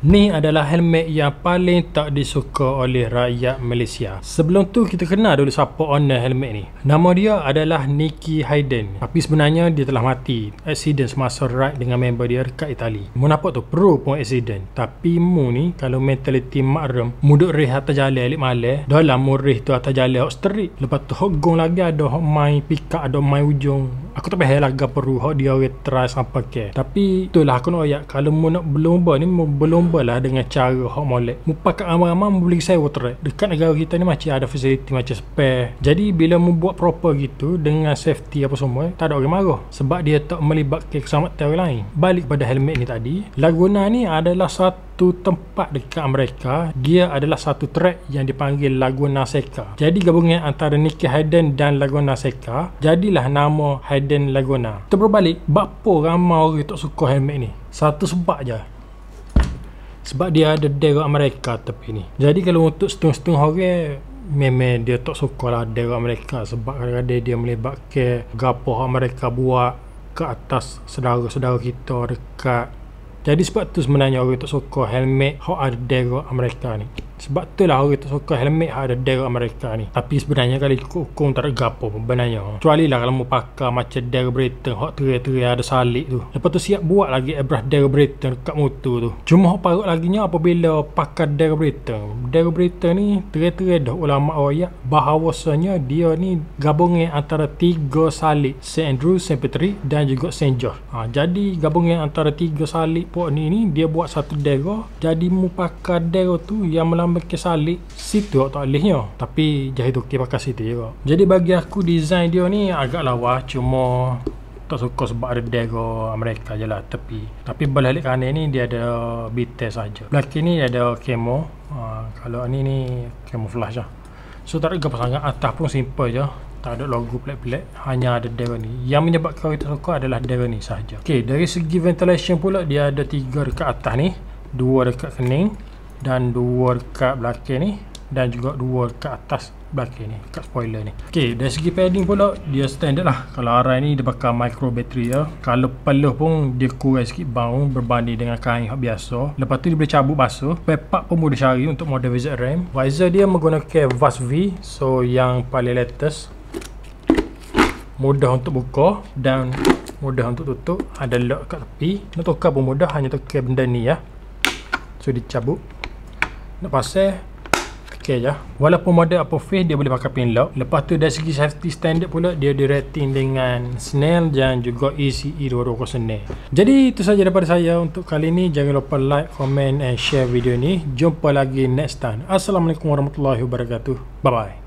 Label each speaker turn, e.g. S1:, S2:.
S1: Ni adalah helmet yang paling tak disuka oleh rakyat Malaysia. Sebelum tu kita kenal dulu siapa owner helmet ni. Nama dia adalah Nicky Hayden. Tapi sebenarnya dia telah mati. Accident semasa ride dengan member dia dekat Itali. Mu nampak tu pro pun accident. Tapi mu ni kalau mentaliti makrem, mu duk reh atas jalan alik malam. Dalam mu reh tu atas jalan hok street. Lepas tu hok gong lagi ada hok main pickup, ada main ujung. Aku tak payah laga perlu hok dia orang try sampai ke. Tapi itulah aku nak ayat kalau mu nak berlomba ni mu berlomba lah dengan cara hok molek. Mu pakai ramai-ramai mu beli sewa track. Dekat negara kita ni macam ada facility macam spare. Jadi bila mu buat proper gitu dengan safety apa semua, tak ada orang marah sebab dia tak melibatkan keselamatan orang lain. Balik pada helmet ni tadi, Laguna ni adalah satu tempat dekat Amerika. Dia adalah satu track yang dipanggil Laguna Seca. Jadi gabungan antara Nicky Hayden dan Laguna Seca, jadilah nama Hayden Laguna. Kita berbalik, bapa ramai orang tak suka helmet ni. Satu sebab je, sebab dia ada derek Amerika tepi ni. Jadi kalau untuk setengah-setengah orang, memang dia tak suka lah derek Amerika. Sebab kadang-kadang dia melibatkan gapo Amerika buat ke atas saudara-saudara kita dekat. Jadi sebab tu sebenarnya orang tak suka helmet hok ada derek Amerika ni. Sebab tu lah orang tak suka helmet hok ada derek Amerika ni. Tapi sebenarnya kalau hukum tak ada gapo pun sebenarnya. Kecuali lah kalau mau pakai macam derek Britain hok terai-terai ada salik tu. Lepas tu siap buat lagi airbrush derek Britain dekat motor tu. Cuma hok parut laginya apabila pakai derek Britain. Derek Britain ni terai-terai dah ulama ayat bahawasanya dia ni gabungan antara 3 salik, St. Andrew, St. Patrick dan juga St. George. Jadi gabungan antara 3 salik pok ni dia buat satu derek. Jadi mu pakai derek tu yang melambangkan salik, situ tak bolehnya. Tapi jahit okey pakai situ juga. Jadi bagi aku design dia ni agak lawa, cuma tak suka sebab ada derek Amerika je lah tepi. Tapi balik kanan ni dia ada bites saja. Belakang ni dia ada camo. Kalau ni camouflage lah. So tak ada apa sangat. Atas pun simple je, tak ada logo pelik-pelik, hanya ada derek ni. Yang menyebabkan kita suka adalah derek ni sahaja. Okey, dari segi ventilation pula dia ada 3 dekat atas ni, 2 dekat kening dan 2 dekat belakang ni, dan juga 2 dekat atas belakang ni, dekat spoiler ni. Okey, dari segi padding pula dia standard lah. Kalau arai ni dia pakai micro battery ya. Kalau peluh pun dia kurang sikit bau berbanding dengan kain biasa. Lepas tu dia boleh cabut basuh. Pepak pun boleh cari untuk model VZ RAM. Visor dia menggunakan VAS V, so yang paling latest. Mudah untuk buka dan mudah untuk tutup. Ada lock kat tepi. Nak tukar pun mudah, hanya tukar benda ni ya. So dicabut. Nak pasang, tekan je. Walaupun model apa face dia boleh pakai pin lock. Lepas tu dari segi safety standard pula dia di rating dengan Snell dan juga ECE 220. Jadi itu saja daripada saya untuk kali ini. Jangan lupa like, comment and share video ni. Jumpa lagi next time. Assalamualaikum warahmatullahi wabarakatuh. Bye bye.